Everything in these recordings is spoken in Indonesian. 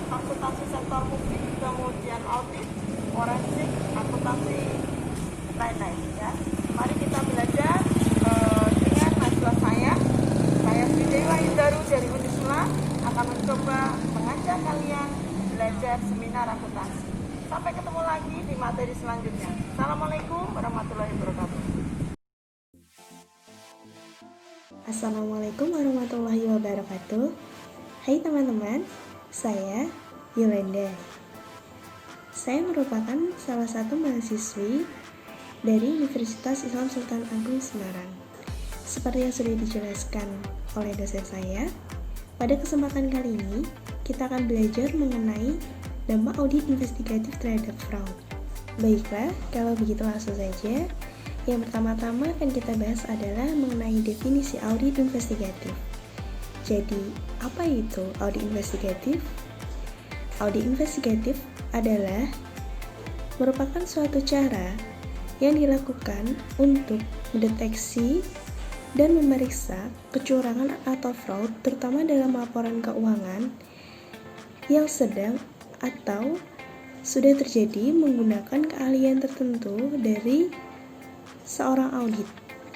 akuntansi sektor publik, kemudian audit, forensik, akuntansi lain-lain ya. Mari kita belajar dengan mahasiswa saya Sri Dewa Indaru dari Unisula akan mencoba mengajak kalian belajar seminar akuntansi. Sampai ketemu lagi di materi selanjutnya. Assalamualaikum warahmatullahi wabarakatuh. Assalamualaikum warahmatullahi wabarakatuh. Hai teman-teman, saya Yolanda. Saya merupakan salah satu mahasiswi dari Universitas Islam Sultan Agung Semarang. Seperti yang sudah dijelaskan oleh dosen saya, pada kesempatan kali ini kita akan belajar mengenai dampak audit investigatif terhadap fraud. Baiklah, kalau begitu langsung saja. Yang pertama-tama akan kita bahas adalah mengenai definisi audit investigatif. Jadi, apa itu audit investigatif? Audit investigatif adalah merupakan suatu cara yang dilakukan untuk mendeteksi dan memeriksa kecurangan atau fraud, terutama dalam laporan keuangan yang sedang atau sudah terjadi menggunakan keahlian tertentu dari seorang audit,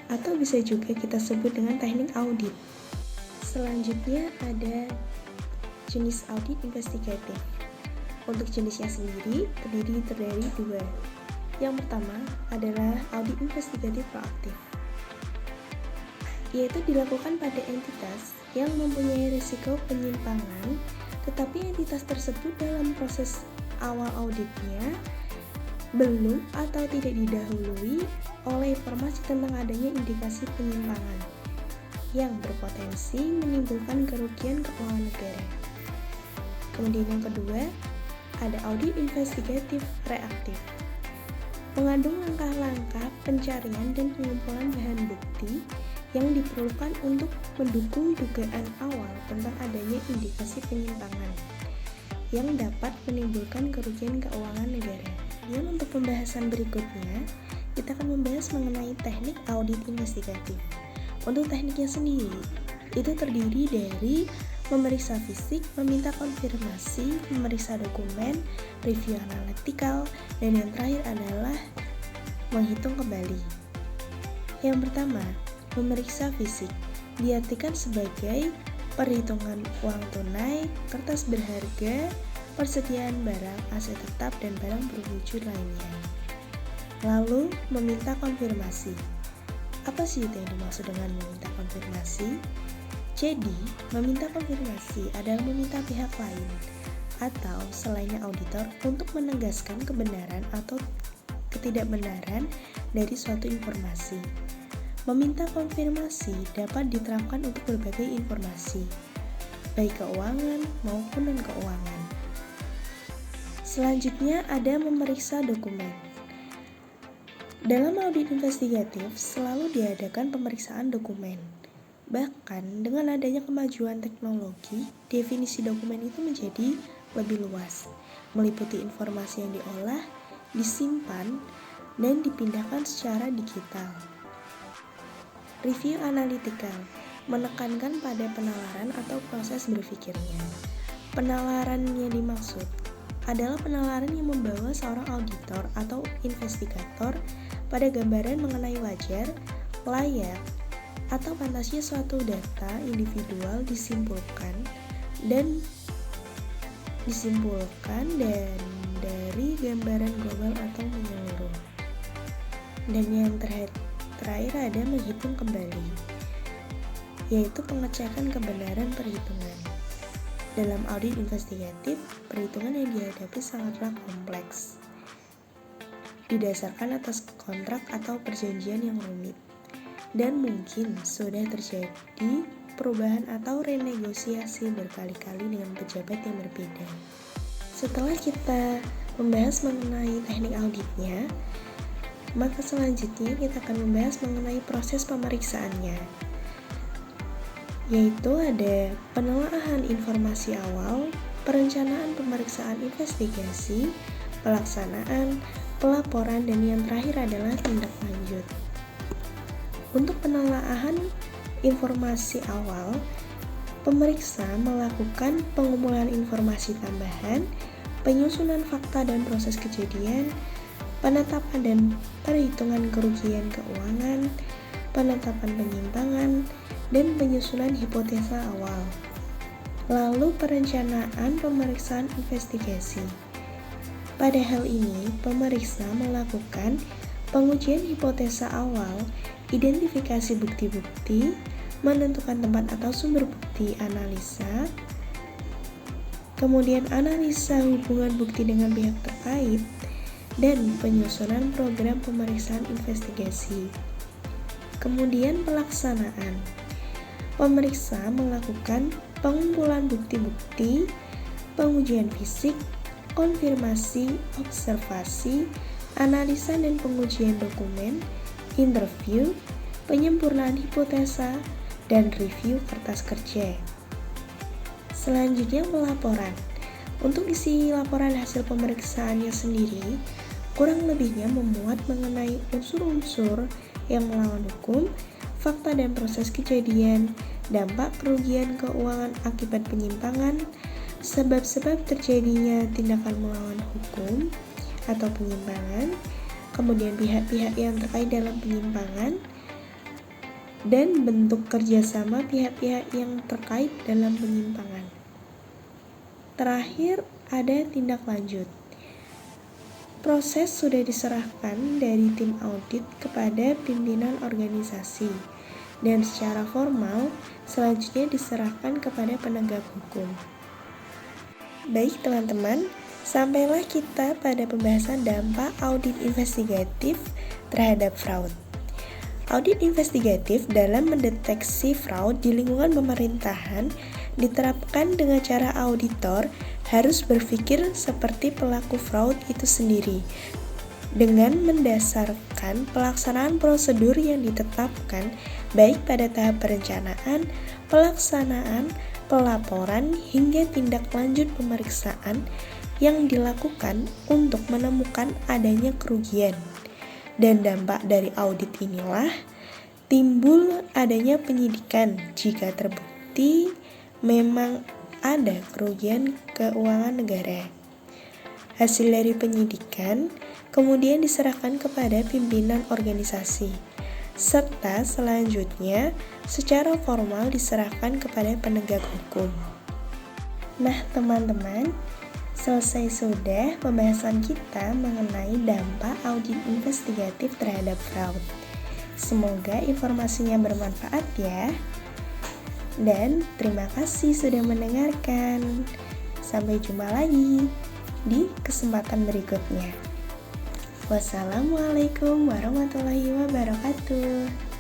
atau bisa juga kita sebut dengan teknik audit. Selanjutnya ada jenis audit investigatif. Untuk jenisnya sendiri terdiri dari dua. Yang pertama adalah audit investigatif proaktif, yaitu dilakukan pada entitas yang mempunyai risiko penyimpangan, tetapi entitas tersebut dalam proses awal auditnya belum atau tidak didahului oleh informasi tentang adanya indikasi penyimpangan yang berpotensi menimbulkan kerugian keuangan negara. Kemudian yang kedua, ada audit investigatif reaktif, mengandung langkah-langkah pencarian dan pengumpulan bahan bukti yang diperlukan untuk mendukung dugaan awal tentang adanya indikasi penyimpangan yang dapat menimbulkan kerugian keuangan negara. Dan untuk pembahasan berikutnya, kita akan membahas mengenai teknik audit investigatif. Untuk tekniknya sendiri, itu terdiri dari memeriksa fisik, meminta konfirmasi, memeriksa dokumen, review analytical, dan yang terakhir adalah menghitung kembali. Yang pertama, memeriksa fisik diartikan sebagai perhitungan uang tunai, kertas berharga, persediaan barang, aset tetap, dan barang berwujud lainnya. Lalu, meminta konfirmasi. Apa sih itu yang dimaksud dengan meminta konfirmasi? Jadi, meminta konfirmasi adalah meminta pihak lain atau selainnya auditor untuk menegaskan kebenaran atau ketidakbenaran dari suatu informasi. Meminta konfirmasi dapat diterapkan untuk berbagai informasi, baik keuangan maupun non-keuangan. Selanjutnya ada memeriksa dokumen. Dalam audit investigatif selalu diadakan pemeriksaan dokumen. Bahkan dengan adanya kemajuan teknologi, definisi dokumen itu menjadi lebih luas, meliputi informasi yang diolah, disimpan, dan dipindahkan secara digital. Review analytical menekankan pada penalaran atau proses berpikirnya. Penalaran yang dimaksud adalah penalaran yang membawa seorang auditor atau investigator pada gambaran mengenai wajar, layak, atau pantasnya suatu data individual disimpulkan dari gambaran global atau menyeluruh. Dan yang terakhir ada menghitung kembali, yaitu pengecekan kebenaran perhitungan. Dalam audit investigatif, perhitungan yang dihadapi sangatlah kompleks, didasarkan atas kontrak atau perjanjian yang rumit, dan mungkin sudah terjadi perubahan atau renegosiasi berkali-kali dengan pejabat yang berbeda. Setelah kita membahas mengenai teknik auditnya, maka selanjutnya kita akan membahas mengenai proses pemeriksaannya, yaitu ada penelaahan informasi awal, perencanaan pemeriksaan investigasi, pelaksanaan, pelaporan, dan yang terakhir adalah tindak lanjut. Untuk penelaahan informasi awal, pemeriksa melakukan pengumpulan informasi tambahan, penyusunan fakta dan proses kejadian, penetapan dan perhitungan kerugian keuangan, penetapan penyimpangan, dan penyusunan hipotesa awal. Lalu perencanaan pemeriksaan investigasi. Pada hal ini, pemeriksa melakukan pengujian hipotesa awal, identifikasi bukti-bukti, menentukan tempat atau sumber bukti analisa, kemudian analisa hubungan bukti dengan pihak terkait, dan penyusunan program pemeriksaan investigasi. Kemudian pelaksanaan. Pemeriksa melakukan pengumpulan bukti-bukti, pengujian fisik, konfirmasi, observasi, analisa dan pengujian dokumen, interview, penyempurnaan hipotesa, dan review kertas kerja. Selanjutnya pelaporan. Untuk isi laporan hasil pemeriksaannya sendiri, kurang lebihnya memuat mengenai unsur-unsur yang melawan hukum, fakta dan proses kejadian, dampak kerugian keuangan akibat penyimpangan, sebab-sebab terjadinya tindakan melawan hukum atau penyimpangan, kemudian pihak-pihak yang terkait dalam penyimpangan, dan bentuk kerjasama pihak-pihak yang terkait dalam penyimpangan. Terakhir, ada tindak lanjut. Proses sudah diserahkan dari tim audit kepada pimpinan organisasi dan secara formal selanjutnya diserahkan kepada penegak hukum. Baik teman-teman, sampailah kita pada pembahasan dampak audit investigatif terhadap fraud. Audit investigatif dalam mendeteksi fraud di lingkungan pemerintahan diterapkan dengan cara auditor harus berpikir seperti pelaku fraud itu sendiri, dengan mendasarkan pelaksanaan prosedur yang ditetapkan baik pada tahap perencanaan, pelaksanaan, pelaporan, hingga tindak lanjut pemeriksaan yang dilakukan untuk menemukan adanya kerugian. Dan dampak dari audit inilah timbul adanya penyidikan jika terbukti memang ada kerugian keuangan negara. Hasil dari penyidikan kemudian diserahkan kepada pimpinan organisasi, serta selanjutnya secara formal diserahkan kepada penegak hukum. Nah teman-teman, selesai sudah pembahasan kita mengenai dampak audit investigatif terhadap fraud. Semoga informasinya bermanfaat ya. Dan terima kasih sudah mendengarkan. Sampai jumpa lagi di kesempatan berikutnya. Wassalamualaikum warahmatullahi wabarakatuh.